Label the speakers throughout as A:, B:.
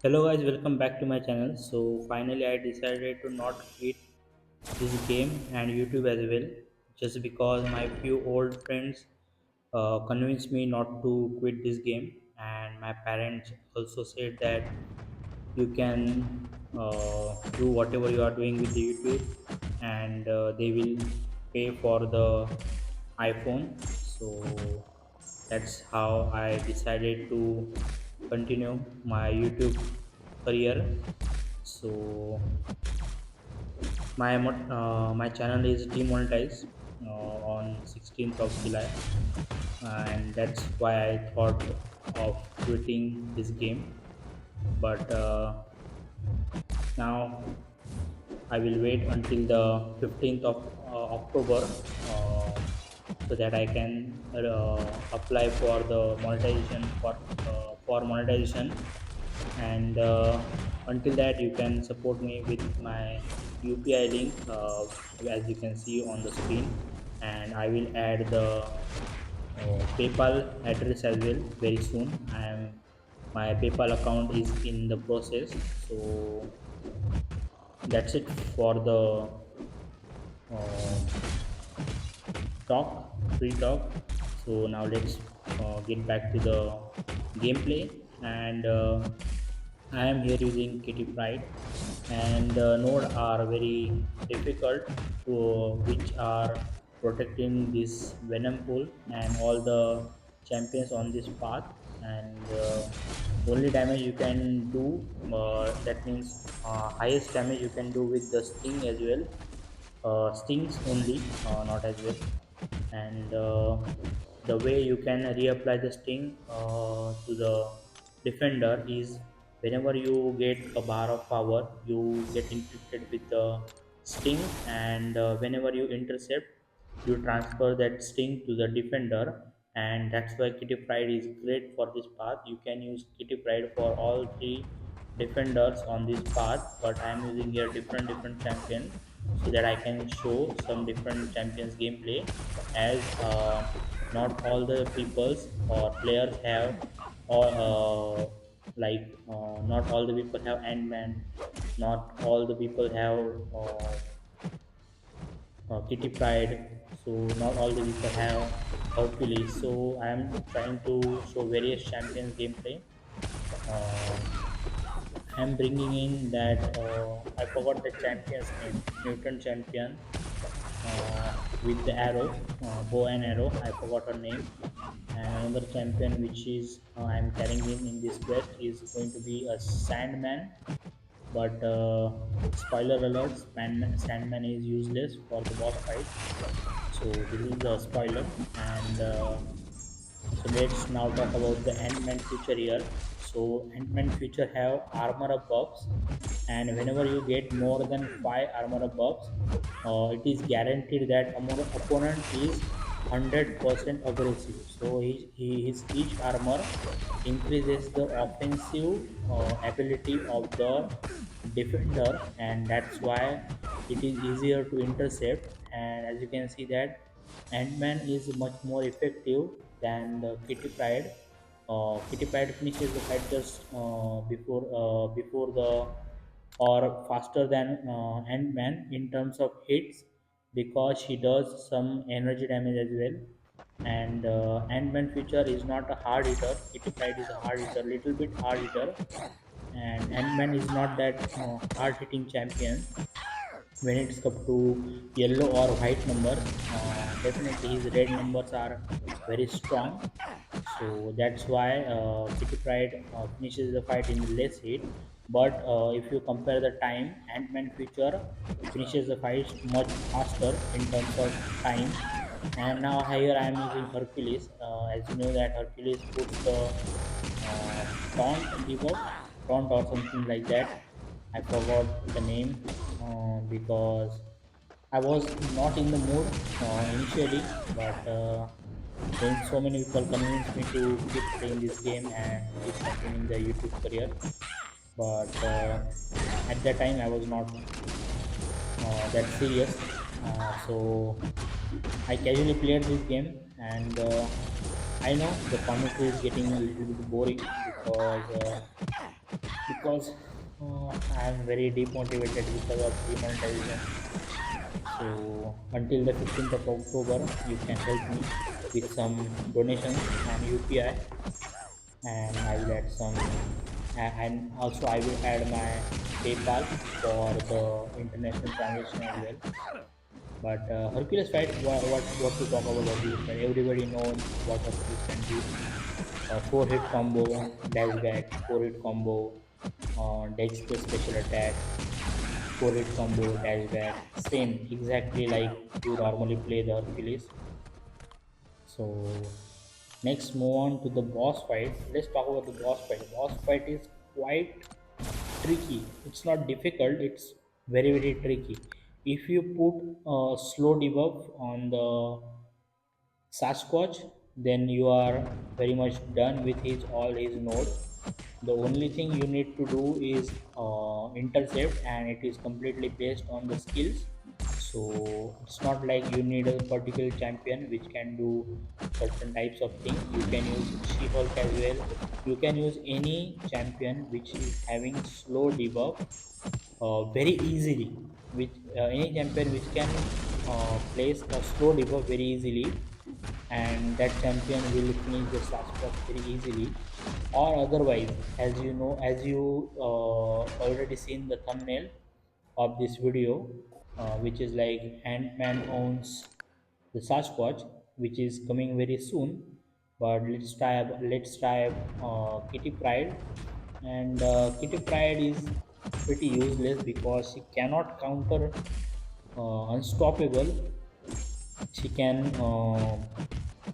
A: Hello guys, welcome back to my channel. So finally I decided to not quit this game and YouTube as well, just because my few old friends convinced me not to quit this game, and my parents also said that you can do whatever you are doing with the YouTube, and they will pay for the iPhone. So that's how I decided to continue my YouTube career. So my channel is demonetized on 16th of July, and that's why I thought of quitting this game. But now I will wait until the 15th of October, so that I can apply for the monetization for monetization. And until that, you can support me with my UPI link, as you can see on the screen, and I will add the PayPal address as well very soon. My PayPal account is in the process, so that's it for the uh, free talk. So now let's get back to the gameplay. And I am here using Kitty Pride, and node are very difficult, which are protecting this venom pool and all the champions on this path. And only damage you can do, that means highest damage you can do with the sting as well, stings only, not as well. And the way you can reapply the sting to the defender is, whenever you get a bar of power, you get inflicted with the sting, and whenever you intercept, you transfer that sting to the defender. And that's why Kitty Pride is great for this path. You can use Kitty Pride for all three defenders on this path, but I'm using here different champion, so that I can show some different champions gameplay, as not all the peoples or players have, or not all the people have Ant-Man, not all the people have Kitty Pride, so not all the people have Hercules. So I am trying to show various champions gameplay. Uh, I am bringing in that, I forgot the champion's name, mutant champion, with the arrow, bow and arrow. I forgot her name. And another champion which is I'm carrying in this quest is going to be a Sandman. But spoiler alert, Sandman is useless for the boss fight. So this is the spoiler. And so let's now talk about the Ant-Man feature here. So Ant-Man feature have armor up buffs, and whenever you get more than 5 armor up buffs, it is guaranteed that opponent is 100% aggressive. So his each armor increases the offensive ability of the defender, and that's why it is easier to intercept. And as you can see that Ant-Man is much more effective than the Kitty Pryde. Kitty Pryde finishes the fight just before the, or faster than Ant-Man in terms of hits, because she does some energy damage as well. And Ant-Man feature is not a hard hitter. Kitty Pryde is a hard hitter, little bit hard hitter, and Ant-Man is not that hard hitting champion when it's come to yellow or white numbers. Definitely his red numbers are very strong, so that's why Kitty Pride finishes the fight in less heat. But if you compare the time, Ant-Man feature finishes the fight much faster in terms of time. And now here I am using Hercules. As you know that Hercules puts the taunt debuff, taunt or something like that. I forgot the name, because I was not in the mood initially, but then so many people convinced me to keep playing this game and keep continuing the YouTube career. But at that time, I was not that serious. So I casually played this game, and I know the commentary is getting a little bit boring because I am very demotivated because of demonetization. So until the 15th of October, you can help me with some donations on UPI, and I will add some, and also I will add my PayPal for the international transaction as well. But Hercules fight, what to talk about Hercules fight? Everybody knows what Hercules can do. Four hit combo, dash back, four hit combo, dash the special attack, four hit combo, dash back. Same, exactly like you normally play the Hercules. So next, move on to the boss fight. Let's talk about the boss fight. The boss fight is quite tricky. It's not difficult. It's very tricky. If you put a slow debuff on the Sasquatch, then you are very much done with his all his node. The only thing you need to do is intercept, and it is completely based on the skills. So it's not like you need a particular champion which can do certain types of things. You can use She-Hulk as well. You can use any champion which is having slow debuff very easily, with any champion which can place a slow debuff very easily, and that champion will finish the Sasquatch very easily. Or otherwise, as you know, as you already seen the thumbnail of this video, which is like Ant-Man owns the Sasquatch, which is coming very soon. But let's try Kitty Pride. And Kitty Pride is pretty useless because she cannot counter Unstoppable. She can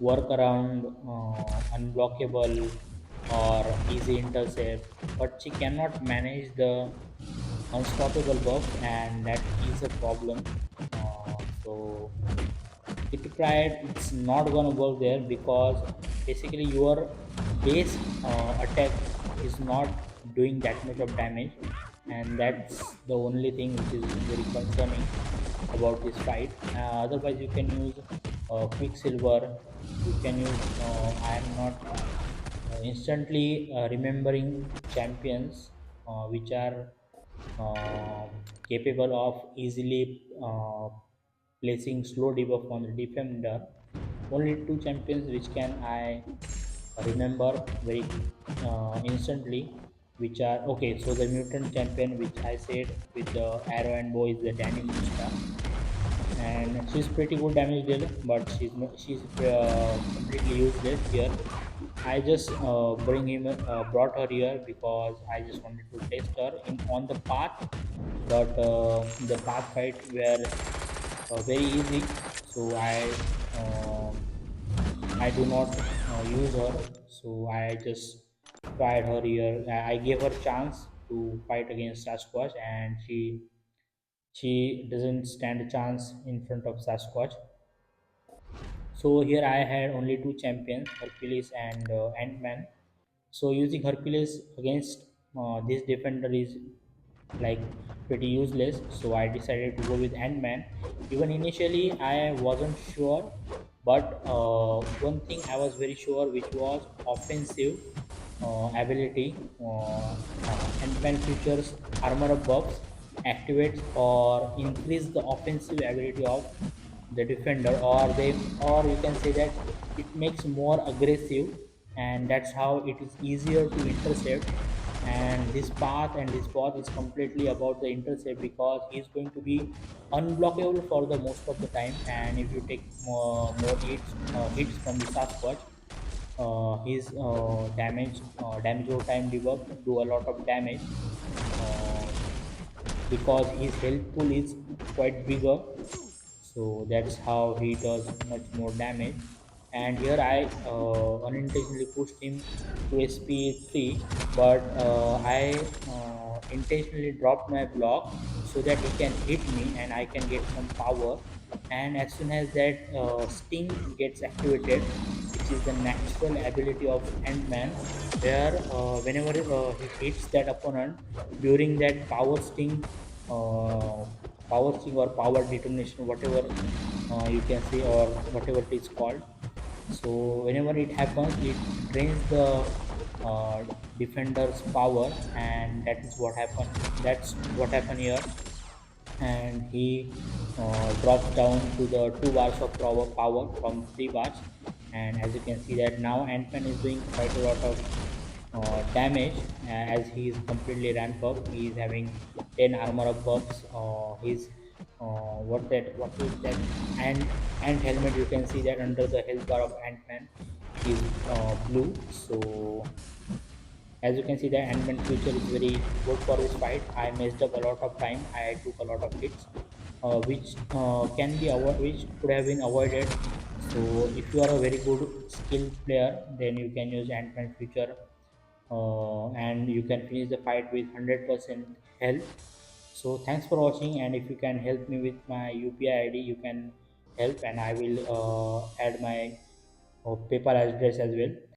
A: work around unblockable or easy intercept, but she cannot manage the unstoppable buff, and that is a problem. So it tried, it's not gonna work there because basically your base attack is not doing that much of damage, and that's the only thing which is very concerning about this fight. Otherwise you can use Quicksilver. You can use I am not instantly remembering champions which are uh, capable of easily placing slow debuff on the defender. Only two champions which can I remember very instantly, which are okay. So the mutant champion which I said with the arrow and bow is the Danny Musta, and she's pretty good damage dealer, but she's completely useless here. I just brought her here because I just wanted to test her in on the path, but the path fight were very easy, so I do not use her. So I just tried her here. I gave her chance to fight against Sasquatch, and she doesn't stand a chance in front of Sasquatch. So here I had only two champions, Hercules and Ant-Man. So using Hercules against this defender is like pretty useless. So I decided to go with Ant-Man. Even initially I wasn't sure, but one thing I was very sure, which was offensive ability. Ant-Man features armor buffs, activates or increase the offensive ability of the defender, or you can say that it makes more aggressive, and that's how it is easier to intercept. And this path is completely about the intercept because he's going to be unblockable for the most of the time. And if you take more hits from the Sasquatch, his damage over time debuff do a lot of damage, uh, because his health pool is quite bigger. So that's how he does much more damage. And here I unintentionally pushed him to SP 3, but I intentionally dropped my block so that he can hit me and I can get some power. And as soon as that sting gets activated, which is the natural ability of Ant-Man, where whenever he hits that opponent during that uh, power sting or power detonation, whatever you can say, or whatever it is called. So whenever it happens, it drains the defender's power, and that's what happened here. And he drops down to the 2 bars of power from 3 bars. And as you can see that now Ant-Man is doing quite a lot of damage, as he is completely ramped up. He is having 10 armor of buffs. His what is that ant helmet, you can see that under the health bar of Ant-Man is blue. So as you can see, the Ant-Man future is very good for this fight. I messed up a lot of time. I took a lot of hits, which could have been avoided. So if you are a very good skill player, then you can use Ant-Man future, and you can finish the fight with 100% health. So thanks for watching, and if you can help me with my UPI ID, you can help, and I will add my PayPal address as well.